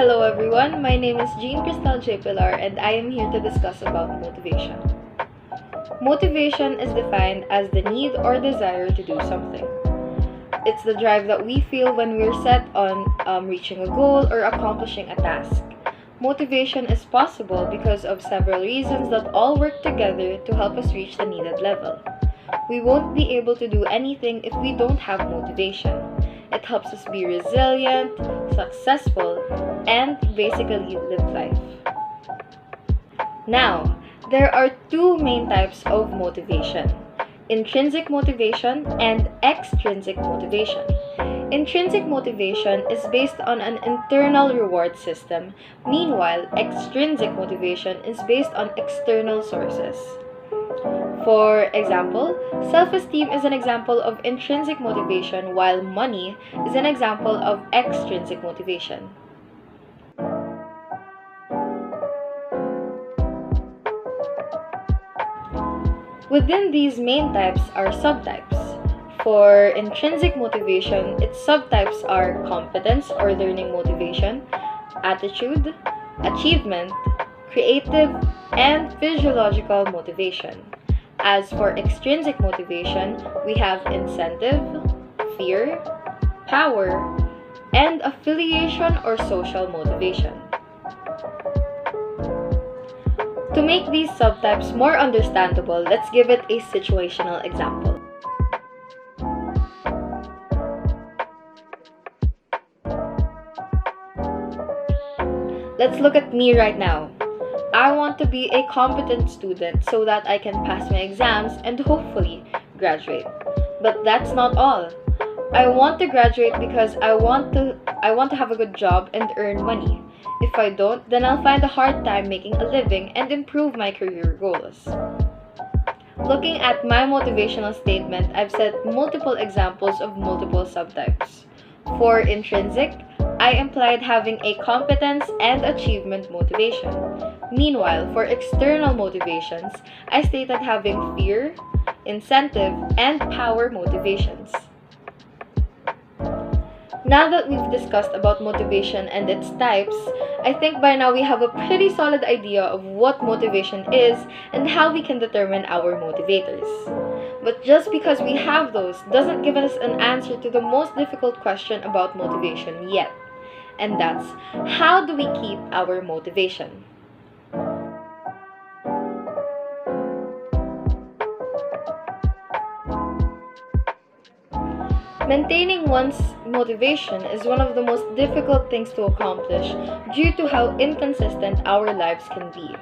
Hello everyone, my name is Jean Cristal J. Pilar and I am here to discuss about motivation. Motivation is defined as the need or desire to do something. It's the drive that we feel when we're set on reaching a goal or accomplishing a task. Motivation is possible because of several reasons that all work together to help us reach the needed level. We won't be able to do anything if we don't have motivation. It helps us be resilient, successful, and basically live life. Now, there are two main types of motivation: intrinsic motivation and extrinsic motivation. Intrinsic motivation is based on an internal reward system. Meanwhile, extrinsic motivation is based on external sources. For example, self-esteem is an example of intrinsic motivation, while money is an example of extrinsic motivation. Within these main types are subtypes. For intrinsic motivation, its subtypes are competence or learning motivation, attitude, achievement, creative, and physiological motivation. As for extrinsic motivation, we have incentive, fear, power, and affiliation or social motivation. To make these subtypes more understandable, let's give it a situational example. Let's look at me right now. I want to be a competent student so that I can pass my exams and hopefully graduate. But that's not all. I want to graduate because I want to have a good job and earn money. If I don't, then I'll find a hard time making a living and improve my career goals. Looking at my motivational statement, I've set multiple examples of multiple subtypes. For intrinsic, I implied having a competence and achievement motivation. Meanwhile, for external motivations, I stated having fear, incentive, and power motivations. Now that we've discussed about motivation and its types, I think by now we have a pretty solid idea of what motivation is and how we can determine our motivators. But just because we have those doesn't give us an answer to the most difficult question about motivation yet. And that's, how do we keep our motivation? Maintaining one's motivation is one of the most difficult things to accomplish due to how inconsistent our lives can be.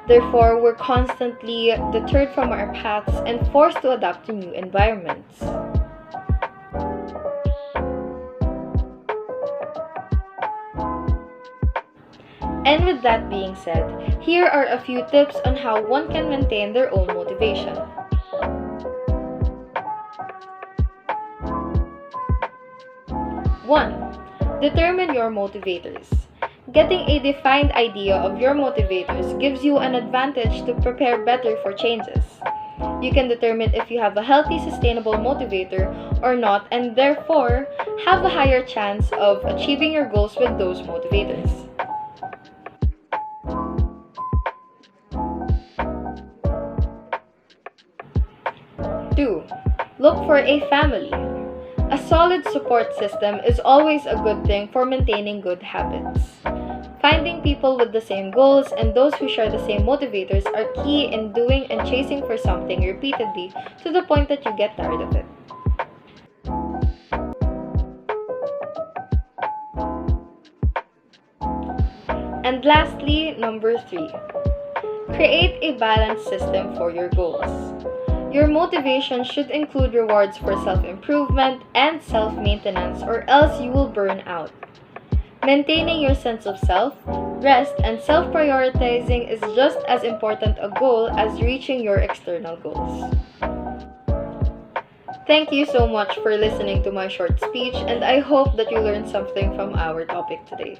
Therefore, we're constantly deterred from our paths and forced to adapt to new environments. And with that being said, here are a few tips on how one can maintain their own motivation. 1. Determine your motivators. Getting a defined idea of your motivators gives you an advantage to prepare better for changes. You can determine if you have a healthy, sustainable motivator or not, and therefore have a higher chance of achieving your goals with those motivators. 2. Look for a family. A solid support system is always a good thing for maintaining good habits. Finding people with the same goals and those who share the same motivators are key in doing and chasing for something repeatedly to the point that you get tired of it. And lastly, number 3. Create a balanced system for your goals. Your motivation should include rewards for self-improvement and self-maintenance, or else you will burn out. Maintaining your sense of self, rest, and self-prioritizing is just as important a goal as reaching your external goals. Thank you so much for listening to my short speech, and I hope that you learned something from our topic today.